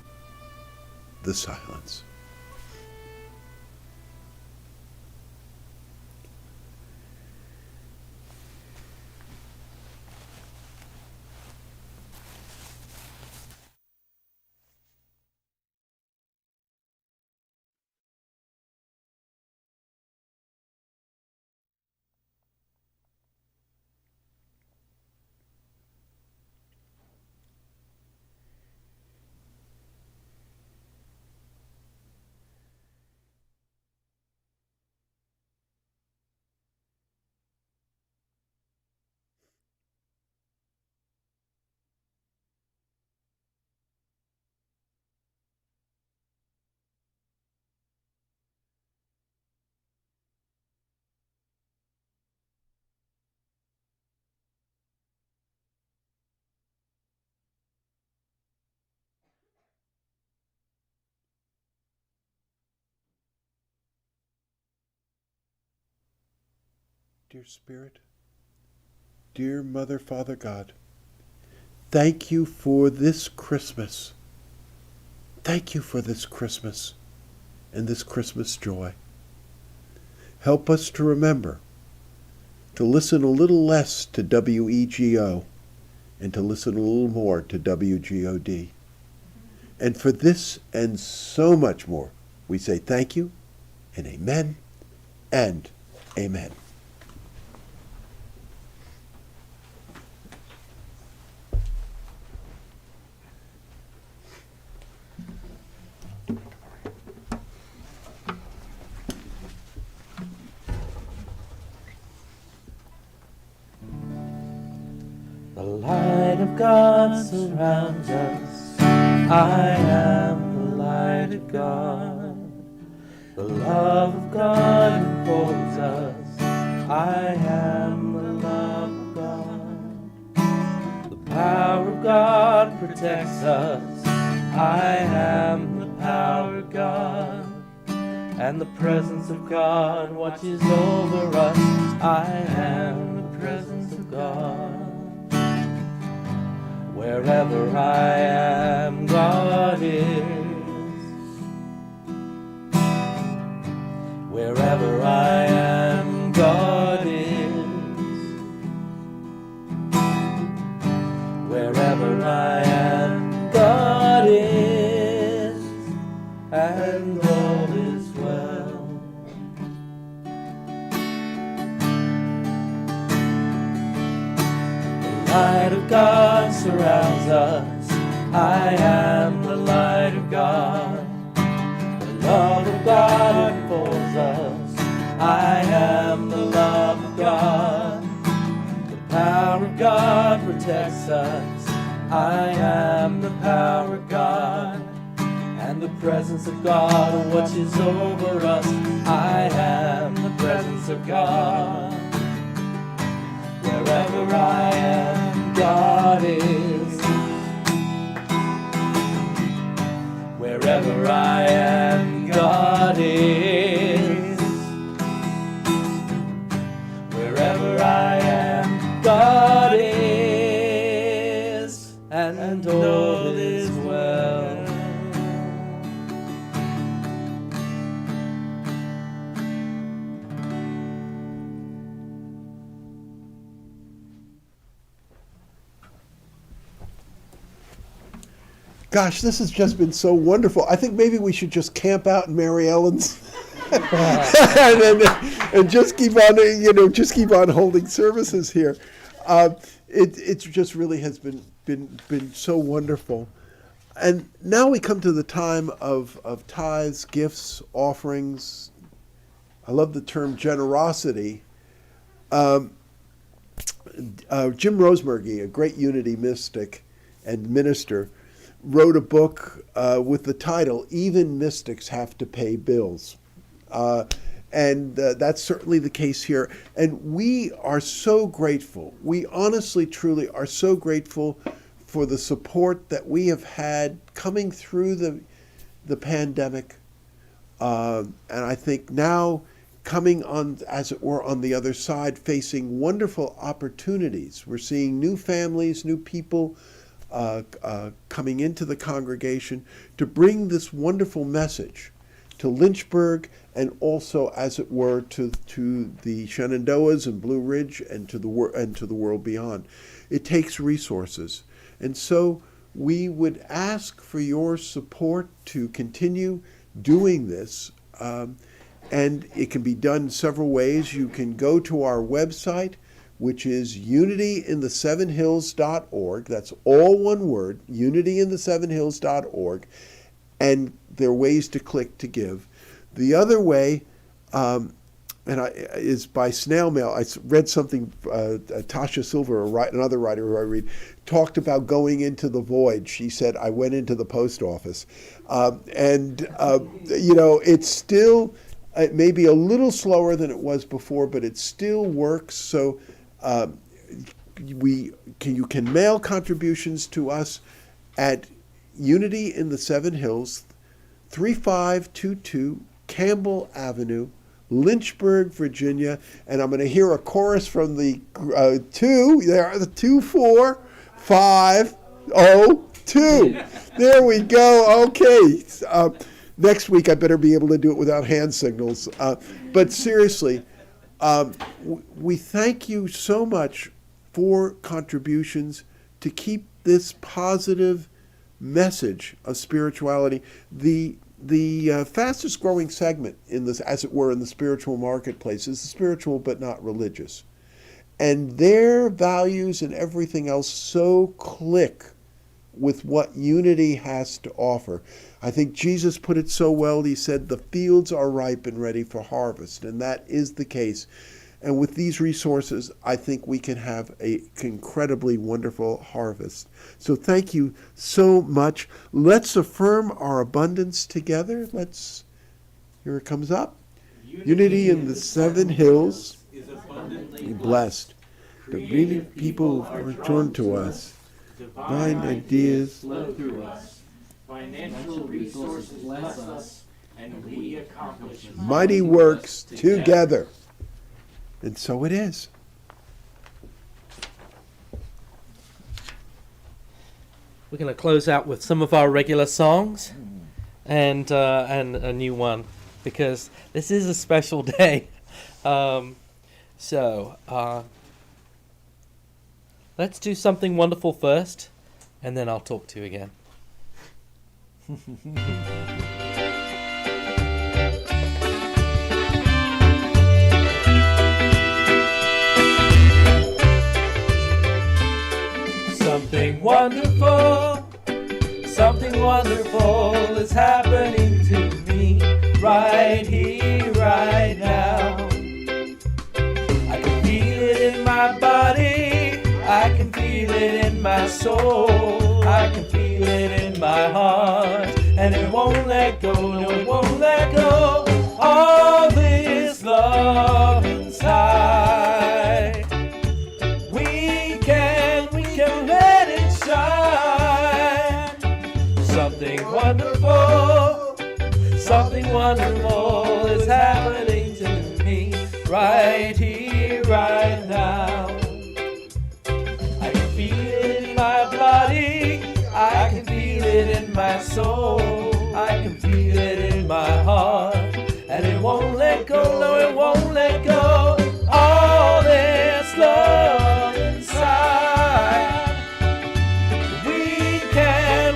the silence. Dear Spirit, dear Mother, Father God, thank you for this Christmas. Thank you for this Christmas and this Christmas joy. Help us to remember to listen a little less to WEGO and to listen a little more to WGOD. And for this and so much more, we say thank you and amen and amen. The light of God surrounds us. I am the light of God. The love of God enfolds us. I am the love of God. The power of God protects us. I am the power of God. And the presence of God watches over us. I am the presence of God. Wherever I am, God is. Wherever I am, God is. Wherever I am, God is, and all is well. The light of God surrounds us. I am the light of God. The love of God enfolds us. I am the love of God. The power of God protects us. I am the power of God. And the presence of God watches over us. I am the presence of God. Wherever I am, God is. Wherever I am, God is. Wherever I am, God is, and all is well. Gosh, this has just been so wonderful. I think maybe we should just camp out in Mary Ellen's and just keep on, just keep on holding services here. It just really has been so wonderful. And now we come to the time of tithes, gifts, offerings. I love the term generosity. Jim Rosemergy, a great Unity mystic and minister, wrote a book with the title, Even Mystics Have to Pay Bills. And that's certainly the case here. And we are so grateful. We honestly, truly are so grateful for the support that we have had coming through the pandemic. And I think now coming on, as it were, on the other side, facing wonderful opportunities. We're seeing new families, new people coming into the congregation to bring this wonderful message to Lynchburg and also, as it were, to the Shenandoahs and Blue Ridge and to the world beyond. It takes resources. And so we would ask for your support to continue doing this. And it can be done several ways. You can go to our website, which is unityinthesevenhills.org. That's all one word, unityinthesevenhills.org. And there are ways to click to give. The other way is by snail mail. I read something, Tasha Silver, another writer who I read, talked about going into the void. She said, I went into the post office. It's still, it may be a little slower than it was before, but it still works. So you can mail contributions to us at Unity in the Seven Hills, 3522 Campbell Avenue, Lynchburg, Virginia. And I'm going to hear a chorus from the 24502. There we go. Okay. Next week I better be able to do it without hand signals. But seriously, we thank you so much for contributions to keep this positive message of spirituality. The fastest growing segment in this, as it were, in the spiritual marketplace is the spiritual but not religious. And their values and everything else so click with what Unity has to offer. I think Jesus put it so well. He said, the fields are ripe and ready for harvest. And that is the case. And with these resources, I think we can have an incredibly wonderful harvest. So thank you so much. Let's affirm our abundance together. Here it comes up. Unity in the Seven Hills is abundantly blessed. The many people who are drawn to us. Divine ideas flow through us. Financial resources bless us, and we accomplish mighty works together. And so it is. we're going to close out with some of our regular songs and a new one, because this is a special day. Let's do Something Wonderful first, and then I'll talk to you again. Something wonderful is happening to me right here, right now. I can feel it in my body, I can feel it in my soul, I can feel it in my heart, and it won't let go, no, it won't let go. All this love inside, we can let it shine. Something wonderful is happening to me right here, right now. I can feel it in my body, I can feel it in my soul, I can feel it in my heart, and it won't let go, no, it won't let go. All this love inside, we can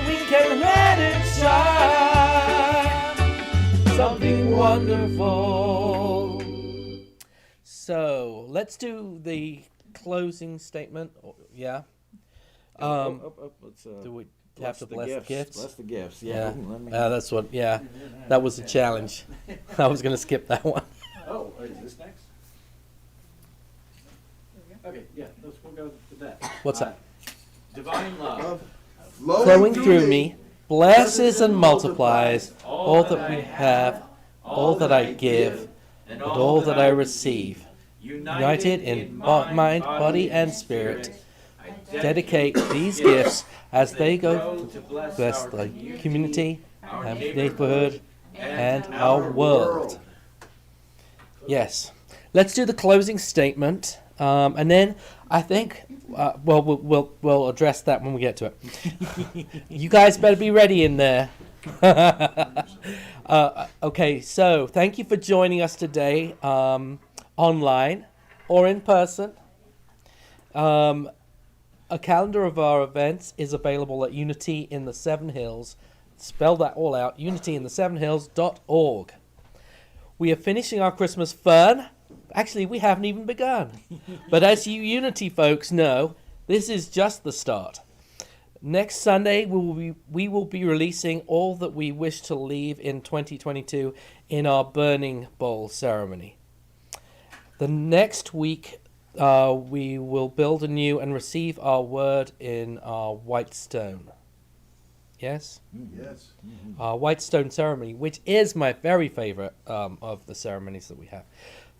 let it shine. Something wonderful. So let's do the closing statement. Yeah. Let's, do we have to bless the gifts? Bless the gifts. Yeah. Yeah. That's what. Yeah. That was a challenge. I was going to skip that one. Oh, is this next? Okay, yeah, we'll go to that. What's that? Divine love. Flowing through me, blesses and multiplies all that we have, all that I give, and all that I receive. United in mind, body, and spirit, dedicate these gifts as they go to bless the community, our neighborhood, and our world. Yes. Let's do the closing statement, and then I think, we'll address that when we get to it. You guys better be ready in there. Okay, so thank you for joining us today, online or in person. A calendar of our events is available at Unity in the Seven Hills. Spell that all out, unityinthesevenhills.org. We are finishing our Christmas fun. Actually, we haven't even begun. But as you Unity folks know, this is just the start. Next Sunday, we will be releasing all that we wish to leave in 2022 in our Burning Bowl ceremony. The next week, we will build anew and receive our word in our white stone. Yes? Yes. Our white stone ceremony, which is my very favorite of the ceremonies that we have.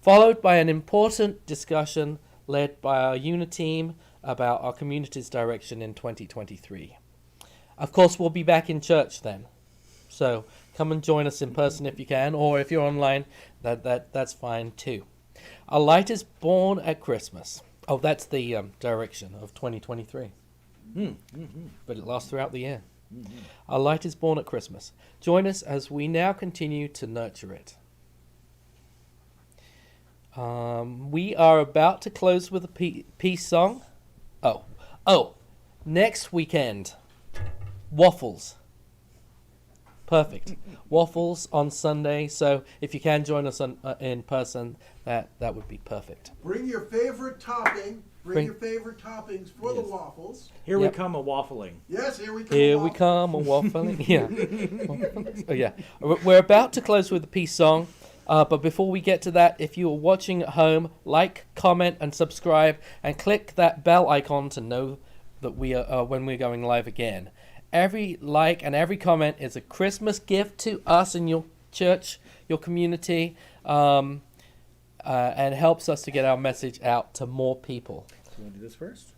Followed by an important discussion led by our UNA team about our community's direction in 2023. Of course, we'll be back in church then. So come and join us in person if you can, or if you're online, that's fine too. A light is born at Christmas. Oh, that's the direction of 2023. But it lasts throughout the year. A light is born at Christmas. Join us as we now continue to nurture it. We are about to close with a peace song. Oh, next weekend, waffles. Perfect. Waffles on Sunday. So if you can join us in person, that would be perfect. Bring your favorite topping. Bring your favorite toppings for the waffles. Here we come a waffling. Yes, here we come. Here we come a waffling. Yeah. Oh yeah. We're about to close with a peace song. But before we get to that, if you are watching at home, like, comment, and subscribe, and click that bell icon to know that we are when we're going live again. Every like and every comment is a Christmas gift to us and your church, your community, and helps us to get our message out to more people. So you want to do this first?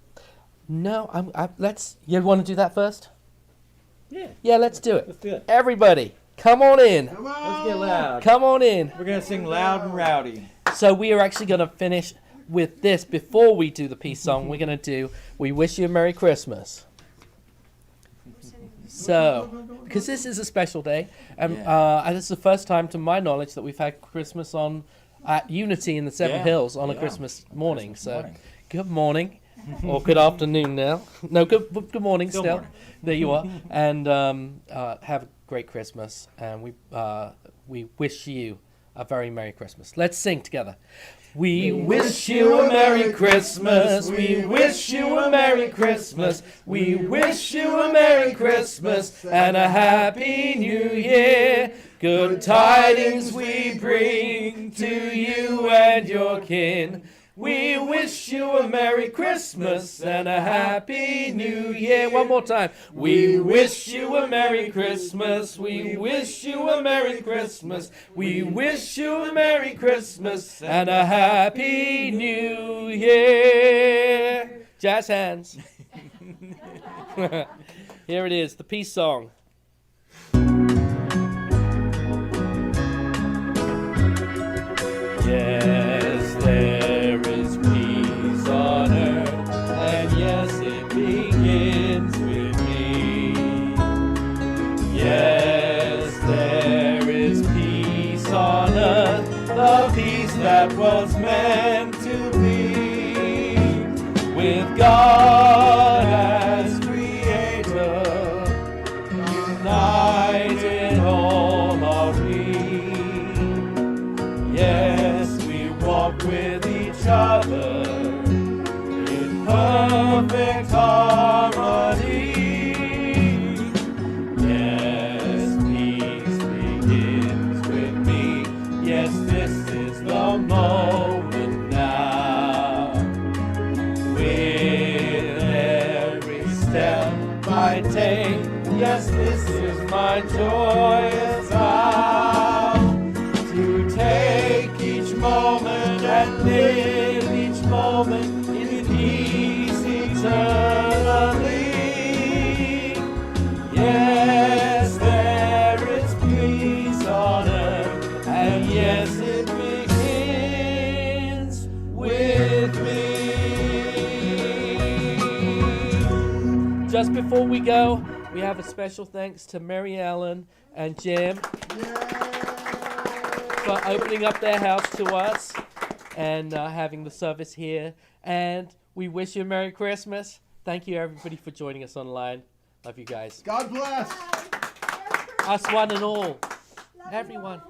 No, let's. You want to do that first? Yeah. Yeah, let's do it. Let's do it. Everybody, come on in. Come on. Let's get loud. Come on in. We're going to sing loud and rowdy. So we are actually going to finish with this before we do the peace song. We're going to do We Wish You a Merry Christmas. So, because this is a special day, and this is the first time, to my knowledge, that we've had Christmas on at Unity in the Seven Hills on a Christmas morning. Good morning, or good afternoon now. No, good morning still. Morning. There you are, and have a great Christmas, and we wish you a very Merry Christmas. Let's sing together. We wish you a Merry Christmas. We wish you a Merry Christmas. We wish you a Merry Christmas and a Happy New Year. Good tidings we bring to you and your kin. We wish you a Merry Christmas and a Happy New Year. One more time. We wish you a Merry Christmas. We wish you a Merry Christmas. We wish you a Merry Christmas and a Happy New Year. Jazz hands. Here it is, the peace song. Yes, there is peace on earth, and yes, it begins with me. Yes, there is peace on earth, the peace that was meant to be. With God as Creator, united all are we. Yes, we walk with each other in perfect harmony. Yes, peace begins with me. Yes, this is the moment now. With every step I take, yes, this is my joyous vow. To take each moment and live each moment in peace eternally. Yes, there is peace on earth, and yes, it begins with me. Just before we go, we have a special thanks to Mary Ellen and Jim for opening up their house to us and having the service here. And we wish you a Merry Christmas. Thank you, everybody, for joining us online. Love you guys. God bless. Us one and all. Everyone.